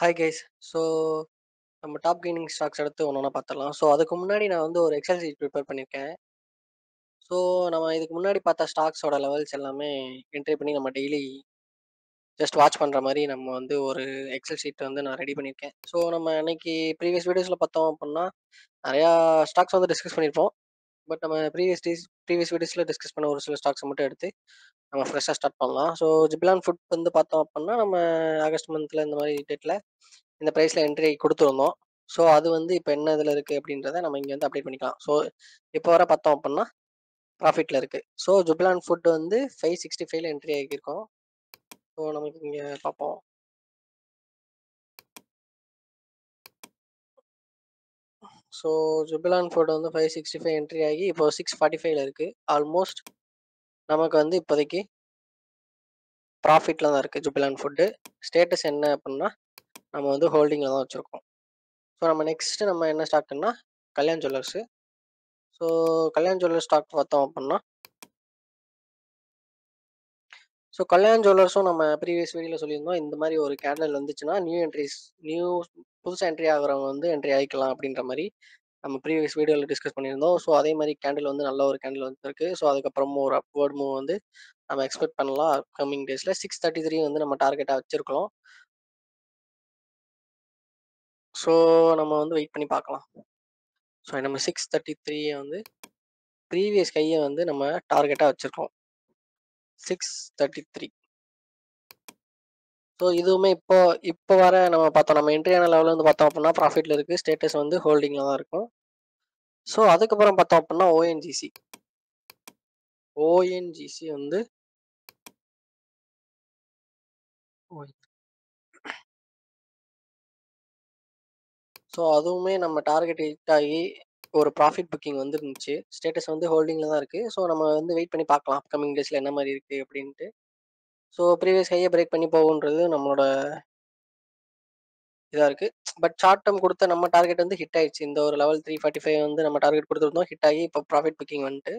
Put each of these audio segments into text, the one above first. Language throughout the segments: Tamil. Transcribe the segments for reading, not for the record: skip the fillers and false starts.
Hi guys. ஸோ நம்ம டாப் கெய்னிங் ஸ்டாக்ஸ் எடுத்து ஒன்று ஒன்றா பார்த்துடலாம். ஸோ அதுக்கு முன்னாடி நான் வந்து ஒரு எக்ஸல் ஷீட் ப்ரிப்பேர் பண்ணியிருக்கேன். ஸோ நம்ம இதுக்கு முன்னாடி பார்த்த ஸ்டாக்ஸோட லெவல்ஸ் எல்லாமே என்ட்ரி பண்ணி நம்ம டெய்லி ஜஸ்ட் வாட்ச் பண்ணுற மாதிரி நம்ம வந்து ஒரு எக்ஸல் ஷீட் வந்து நான் ரெடி பண்ணியிருக்கேன். ஸோ நம்ம அன்னைக்கு ப்ரீவியஸ் வீடியோஸில் பார்த்தோம் அப்படின்னா நிறையா ஸ்டாக்ஸ் வந்து டிஸ்கஸ் பண்ணியிருப்போம். பட் நம்ம ப்ரீவியஸ் வீடியோஸில் டிஸ்கஸ் பண்ண ஒரு சில ஸ்டாக்ஸை மட்டும் எடுத்து நம்ம ஃப்ரெஷ்ஷாக ஸ்டார்ட் பண்ணலாம். ஸோ ஜிப்லான் ஃபுட் வந்து பார்த்தோம் அப்படின்னா நம்ம ஆகஸ்ட் மந்தில் இந்த மாதிரி டேட்டில் இந்த ப்ரைஸில் என்ட்ரி கொடுத்துருந்தோம். ஸோ அது வந்து இப்போ என்ன இதில் இருக்குது அப்படின்றத நம்ம இங்கே வந்து அப்டேட் பண்ணிக்கலாம். ஸோ இப்போ வர பார்த்தோம் அப்படின்னா ப்ராஃபிட்டில் இருக்குது. ஸோ ஜுப்லான் ஃபுட் வந்து 565 என்ட்ரி ஆகியிருக்கோம். ஸோ நமக்கு இங்கே பார்ப்போம். ஸோ ஜுபிலான் ஃபுட் வந்து 565 என்ட்ரி ஆகி இப்போ 645 இருக்குது. ஆல்மோஸ்ட் நமக்கு வந்து இப்போதைக்கு ப்ராஃபிட்டில் தான் இருக்குது ஜுபிலான் ஃபுட்டு. ஸ்டேட்டஸ் என்ன அப்படின்னா நம்ம வந்து ஹோல்டிங்கில் தான் வச்சுருக்கோம். ஸோ நம்ம நெக்ஸ்ட்டு நம்ம என்ன ஸ்டாக்குன்னா Kalyan jewellers. So Kalyan jewellers stock பார்த்தோம் அப்படின்னா கல்யாண் ஜுவல்லர்ஸும் நம்ம ப்ரீவியஸ் வீடியோவில் சொல்லியிருந்தோம். இந்த மாதிரி ஒரு கேண்டல் வந்துச்சுன்னா நியூ புதுசாக என்ட்ரி ஆகிறவங்க வந்து என்ட்ரி ஆகிக்கலாம் அப்படின்ற மாதிரி நம்ம ப்ரீவியஸ் வீடியோவில் டிஸ்கஸ் பண்ணியிருந்தோம். ஸோ அதே மாதிரி கேண்டில் வந்து நல்ல ஒரு கேண்டில் வந்துருக்கு. ஸோ அதுக்கப்புறமும் ஒரு அப்வர்ட் மூவ் வந்து நம்ம எக்ஸ்பெக்ட் பண்ணலாம் கம்மிங் டேஸில். 633 வந்து நம்ம டார்கெட்டாக வச்சுருக்கோம். ஸோ நம்ம வந்து வெயிட் பண்ணி பார்க்கலாம். ஸோ நம்ம 633 வந்து ப்ரீவியஸ் கையை வந்து நம்ம டார்கெட்டாக வச்சுருக்கோம். 633. ஸோ இதுவுமே இப்போ வர நம்ம பார்த்தோம். நம்ம என்ட்ரியான லெவலில் வந்து பார்த்தோம் அப்படின்னா ப்ராஃபிட்டில் இருக்குது. ஸ்டேட்டஸ் வந்து ஹோல்டிங்கில் தான் இருக்கும். ஸோ அதுக்கப்புறம் பார்த்தோம் அப்படின்னா ஓஎன்ஜிசி வந்து ஸோ அதுவுமே நம்ம டார்கெட் ஹிட் ஆகி ஒரு ப்ராஃபிட் புக்கிங் வந்து இருந்துச்சு. ஸ்டேட்டஸ் வந்து ஹோல்டிங்கில் தான் இருக்குது. ஸோ நம்ம வந்து வெயிட் பண்ணி பார்க்கலாம் அப்கமிங் டேஸில் என்ன மாதிரி இருக்குது அப்படின்ட்டு. ஸோ ப்ரீவியஸ் ஹையை பிரேக் பண்ணி போகுன்றது நம்மளோட இதாக இருக்குது. பட் ஷார்ட் டேர்ம் கொடுத்த நம்ம டார்கெட் வந்து ஹிட் ஆயிடுச்சு. இந்த ஒரு லெவல் 345 வந்து நம்ம டார்கெட் கொடுத்துருந்தோம். ஹிட் ஆகி இப்போ ப்ராஃபிட் புக்கிங் வந்துட்டு.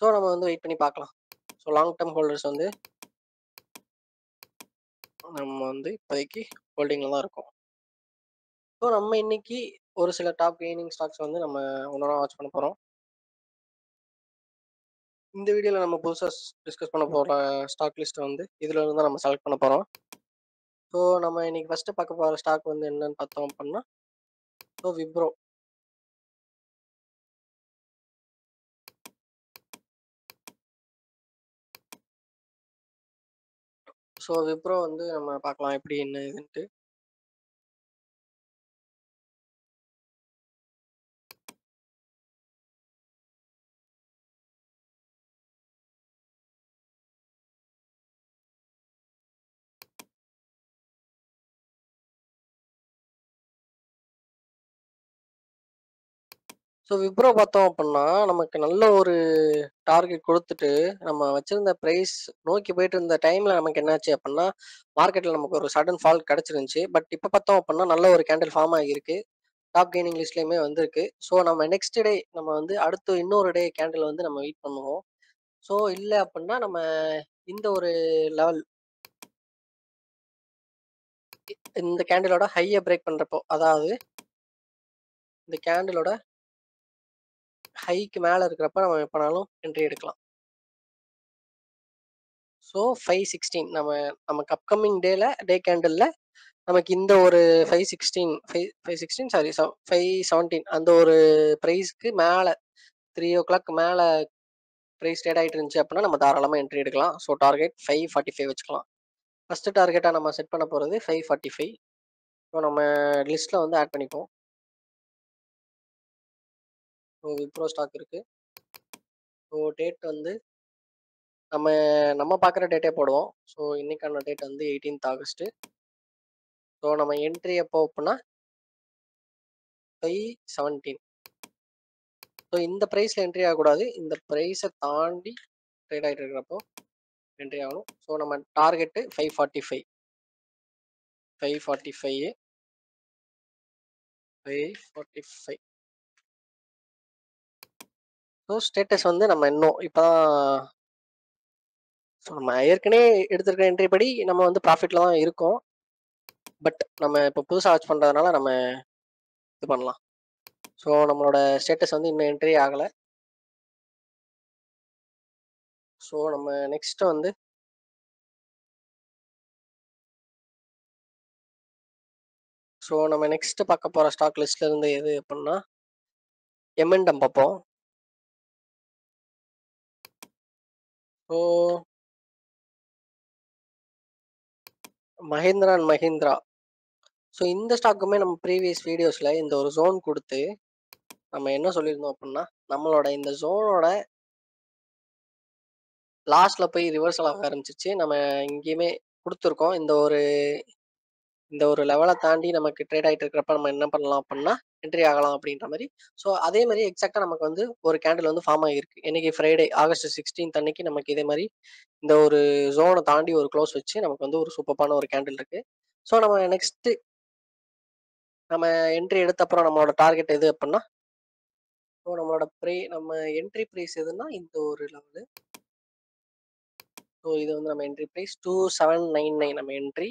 ஸோ நம்ம வந்து வெயிட் பண்ணி பார்க்கலாம். ஸோ லாங் டேர்ம் ஹோல்டர்ஸ் வந்து நம்ம வந்து இப்போதைக்கு ஹோல்டிங்கில் தான் இருக்கோம். ஸோ நம்ம இன்னைக்கு ஒரு சில டாப் கெய்னிங் ஸ்டாக்ஸ் வந்து நம்ம ஒன்றா வாட்ச் பண்ண போகிறோம். இந்த வீடியோவில் நம்ம புதுசாக டிஸ்கஸ் பண்ண போகிற ஸ்டாக் லிஸ்ட்டை வந்து இதில் இருந்து தான் நம்ம செலக்ட் பண்ண போகிறோம். ஸோ நம்ம இன்னைக்கு ஃபஸ்ட்டு பார்க்க போகிற ஸ்டாக் வந்து என்னன்னு பார்த்தோம் அப்படின்னா விப்ரோ. விப்ரோ வந்து நம்ம பார்க்கலாம் எப்படி என்ன இதுன்ட்டு. விப்ரோ பார்த்தோம் அப்படின்னா நமக்கு நல்ல ஒரு டார்கெட் கொடுத்துட்டு நம்ம வச்சிருந்த ப்ரைஸ் நோக்கி போயிட்டு இருந்த டைமில் நமக்கு என்னாச்சு அப்படின்னா மார்க்கெட்டில் நமக்கு ஒரு சடன் ஃபால் கிடச்சிருந்துச்சு. பட் இப்போ பார்த்தோம் அப்படின்னா நல்ல ஒரு கேண்டில் ஃபார்ம் ஆகியிருக்கு. டாப் கெய்னிங் லிஸ்ட்லேயுமே வந்திருக்கு. ஸோ நம்ம நெக்ஸ்ட் டே நம்ம வந்து அடுத்து இன்னொரு டே கேண்டில் வந்து நம்ம வெயிட் பண்ணுவோம். ஸோ இல்லை அப்படின்னா நம்ம இந்த ஒரு லெவல் இந்த கேண்டிலோட ஹையை பிரேக் பண்ணுறப்போ, அதாவது இந்த கேண்டிலோட ஹைக்கு மேலே இருக்கிறப்ப நம்ம எப்போனாலும் என்ட்ரி எடுக்கலாம். ஸோ 516 நமக்கு அப்கமிங் டே கேண்டிலில் நமக்கு இந்த ஒரு 516 சாரி 517 அந்த ஒரு ப்ரைஸ்க்கு மேலே 3 o'clock மேலே ப்ரைஸ் ட்ரேட் ஆகிட்டு இருந்துச்சு அப்படின்னா நம்ம தாராளமாக என்ட்ரி எடுக்கலாம். ஸோ டார்கெட் 545 வச்சுக்கலாம். ஃபஸ்ட்டு டார்கெட்டாக நம்ம செட் பண்ண போகிறது 545. ஸோ நம்ம லிஸ்ட்டில் வந்து ஆட் பண்ணிப்போம். விப்ரோ ஸ்டாக் இருக்குது. ஸோ டேட் வந்து நம்ம பார்க்குற டேட்டே போடுவோம். ஸோ இன்னைக்கான டேட் வந்து 18th August. ஸோ நம்ம என்ட்ரி எப்போ அப்படின்னா 517. ஸோ இந்த ப்ரைஸில் என்ட்ரி ஆகக்கூடாது. இந்த ப்ரைஸை தாண்டி ட்ரேட் ஆகிட்டு இருக்கிறப்போ என்ட்ரி ஆகணும். ஸோ நம்ம டார்கெட்டு 545. 545. ஸோ ஸ்டேட்டஸ் வந்து நம்ம இன்னும் இப்போ தான் ஸோ நம்ம ஏற்கனவே எடுத்திருக்க என்ட்ரி படி நம்ம வந்து ப்ராஃபிட்டில் தான் இருக்கோம். பட் நம்ம இப்போ புதுசா வாட்ச் பண்றதுனால நம்ம இது பண்ணலாம். ஸோ நம்மளோட ஸ்டேட்டஸ் வந்து இன்னும் என்ட்ரி ஆகல. ஸோ நம்ம நெக்ஸ்ட் வந்து நம்ம நெக்ஸ்ட் பார்க்க போற ஸ்டாக் லிஸ்ட்ல இருந்து எது அப்படின்னா எம்என்டம் பார்ப்போம். So Mahindra and Mahindra. So இந்த ஸ்டாக்குமே நம்ம ப்ரீவியஸ் வீடியோஸ்ல இந்த ஒரு ஜோன் கொடுத்து நம்ம என்ன சொல்லியிருந்தோம் அப்படின்னா, நம்மளோட இந்த ஜோனோட லாஸ்ட்ல போய் ரிவர்சல் ஆக ஆரம்பிச்சிச்சு. நம்ம இங்கேயுமே குடுத்துருக்கோம். இந்த ஒரு லெவல தாண்டி நமக்கு ட்ரேட் ஆயிட்டு இருக்கிறப்ப நம்ம என்ன பண்ணலாம் அப்படின்னா, என்ட்ரி ஆகலாம் அப்படின்ற மாரி. ஸோ அதே மாரி எக்ஸாக்ட்டா நமக்கு வந்து ஒரு கேண்டில் வந்து ஃபார்ம் ஆகியிருக்கு. என்னைக்கு ஃப்ரைடே ஆகஸ்ட் 16 அன்னைக்கு நமக்கு இதே மாரி இந்த ஒரு ஜோன தாண்டி ஒரு க்ளோஸ் வச்சு நமக்கு வந்து ஒரு சூப்பர்பான ஒரு கேண்டில் இருக்கு. ஸோ நம்ம என்ட்ரி எடுத்த அப்புறம் நம்மளோட டார்கெட் எது அப்படின்னா, நம்ம என்ட்ரி பிரைஸ் எதுன்னா இந்த ஒரு லெவலு. ஸோ இது வந்து நம்ம என்ட்ரி பிரைஸ் 2799 நம்ம என்ட்ரி.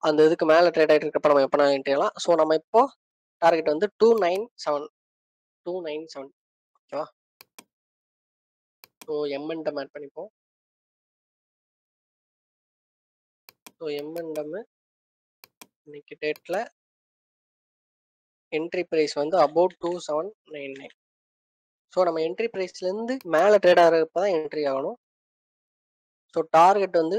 அந்த இதுக்கு மேல ட்ரேட் ஆயிட்டு இருக்கப்ப நம்ம எப்பனாலும் என்ட்ரி ஆகலாம். ஸோ நம்ம இப்போ டார்கெட் வந்து 297 ஓகேவா? ஸோ எம்என்டம் ஆட் பண்ணிப்போம். ஸோ எம்என்டம் இன்னைக்கு டேட்ல என்ட்ரி பிரைஸ் வந்து அபவுட் 2799. ஸோ நம்ம என்ட்ரி பிரைஸ்லேருந்து மேலே ட்ரேட் ஆகிறப்ப தான் என்ட்ரி ஆகணும். ஸோ டார்கெட் வந்து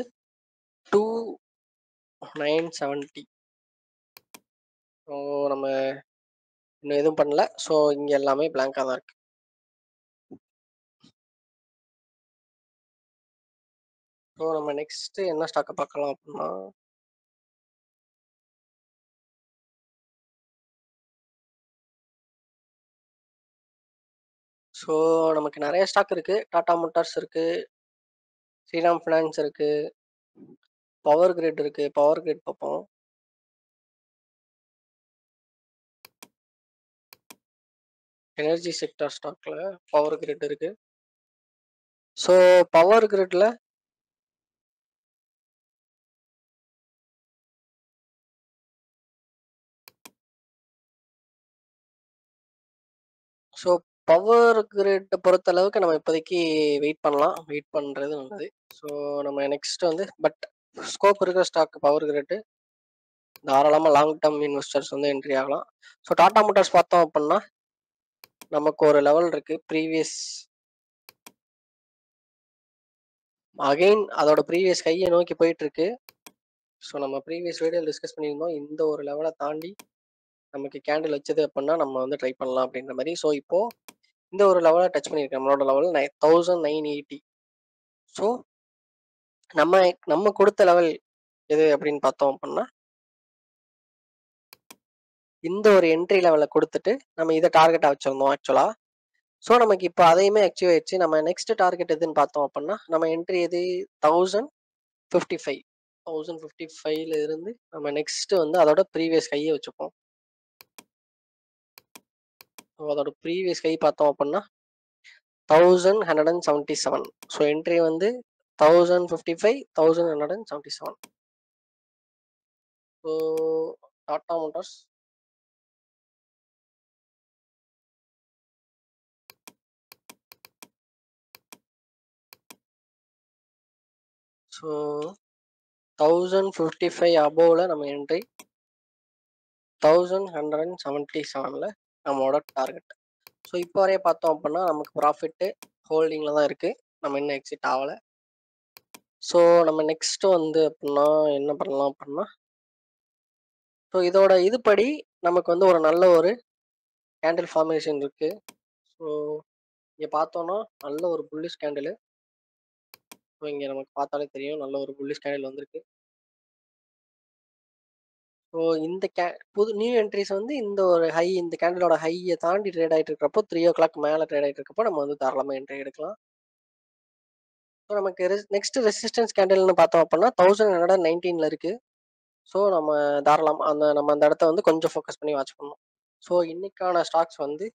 2970. ஸோ நம்ம இன்னும் எதுவும் பண்ணல. ஸோ இங்கே எல்லாமே பிளாங்காக தான் இருக்கு. ஸோ நம்ம நெக்ஸ்ட் என்ன ஸ்டாக்கை பார்க்கலாம் அப்படின்னா, ஸோ நமக்கு நிறைய ஸ்டாக் இருக்கு. டாடா மோட்டார்ஸ் இருக்கு, ஸ்ரீராம் ஃபினான்ஸ் இருக்கு, பவர் கிரிட் இருக்கு. பவர் கிரிட் பார்ப்போம். எனர்ஜி செக்டார் ஸ்டாக்ல பவர் கிரிட் இருக்கு. ஸோ பவர் கிரிட்ல ஸோ பவர் கிரிட்டை பொறுத்த அளவுக்கு நம்ம இப்போதைக்கு வெயிட் பண்ணலாம். வெயிட் பண்ணுறது நல்லது. ஸோ நம்ம நெக்ஸ்ட் வந்து ஸ்கோப் இருக்கிற ஸ்டாக் பவர் கிரிட்டு. தாராளமாக லாங் டேர்ம் இன்வெஸ்டர்ஸ் வந்து என்ட்ரி ஆகலாம். ஸோ டாடா மோட்டார்ஸ் பார்த்தோம் அப்படின்னா நமக்கு ஒரு லெவல் இருக்கு. அகைன் அதோட ப்ரீவியஸ் கையை நோக்கி போயிட்டு இருக்கு. ஸோ நம்ம ப்ரீவியஸ் வீடியோ டிஸ்கஸ் பண்ணியிருந்தோம். இந்த ஒரு லெவலை தாண்டி நமக்கு கேண்டில் வச்சது அப்படின்னா நம்ம வந்து ட்ரை பண்ணலாம் அப்படின்ற மாதிரி. ஸோ இப்போ இந்த ஒரு லெவலை டச் பண்ணியிருக்கேன். நம்மளோட லெவல் 1980. ஸோ நம்ம நம்ம கொடுத்த லெவல் எது அப்படின்னு பார்த்தோம் அப்படின்னா, இந்த ஒரு என்ட்ரி லெவலை கொடுத்துட்டு நம்ம இதை டார்கெட்டாக வச்சிருந்தோம் ஆக்சுவலா. ஸோ நமக்கு இப்போ அதையுமே அச்சீவ் ஆயிடுச்சு. நம்ம நெக்ஸ்ட் டார்கெட் எதுன்னு பார்த்தோம் அப்படின்னா, நம்ம என்ட்ரி எது 1055. 1055ல இருந்து நம்ம நெக்ஸ்ட் வந்து அதோட ப்ரீவியஸ் கையை வச்சுப்போம். அதோட ப்ரீவியஸ் கை பார்த்தோம் அப்படின்னா 1177. ஸோ என்ட்ரி வந்து 1055, 1177. ஸோ டாடா மோட்டார்ஸ் ஸோ 1055 அபோவ்ல நம்ம என்ட்ரி, 1177ல நம்மளோட டார்கெட். ஸோ இப்போ வரைய பார்த்தோம் அப்படின்னா நமக்கு ப்ராஃபிட்டு ஹோல்டிங்கில் தான் இருக்குது. நம்ம இன்னும் எக்ஸிட் ஆகலை. ஸோ நம்ம நெக்ஸ்ட் வந்து அப்படின்னா என்ன பண்ணலாம் அப்படின்னா, ஸோ இதோட இதுபடி நமக்கு வந்து ஒரு நல்ல ஒரு கேண்டில் ஃபார்மேஷன் இருக்கு. ஸோ இங்கே பார்த்தோன்னா நல்ல ஒரு புல்லிஷ் கேண்டில். ஸோ இங்கே நமக்கு பார்த்தாலே தெரியும் நல்ல ஒரு புல்லிஷ் கேண்டில் வந்திருக்கு. ஸோ இந்த நியூ என்ட்ரிஸ் வந்து இந்த கேண்டிலோட ஹையை தாண்டி ட்ரேட் ஆகிட்டு இருக்கிறப்போ 3 o'clock மேலே ட்ரேட் ஆகிட்டு இருக்கப்போ நம்ம வந்து தாராளமாக என்ட்ரி எடுக்கலாம். ஸோ நமக்கு நெக்ஸ்ட் ரெசிஸ்டன்ஸ் கேண்டில்னு பார்த்தோம் அப்படின்னா 1119ல இருக்கு. ஸோ நம்ம தாராளமாக நம்ம அந்த இடத்த வந்து கொஞ்சம் ஃபோக்கஸ் பண்ணி வாட்ச் பண்ணணும். ஸோ இன்னைக்கான ஸ்டாக்ஸ் வந்து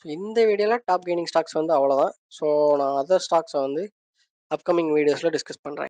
இந்த வீடியோவில் டாப் கெய்னிங் ஸ்டாக்ஸ் வந்து அவ்வளோதான். ஸோ நான் அதர் ஸ்டாக்ஸை வந்து அப்கமிங் வீடியோஸில் டிஸ்கஸ் பண்ணுறேன்.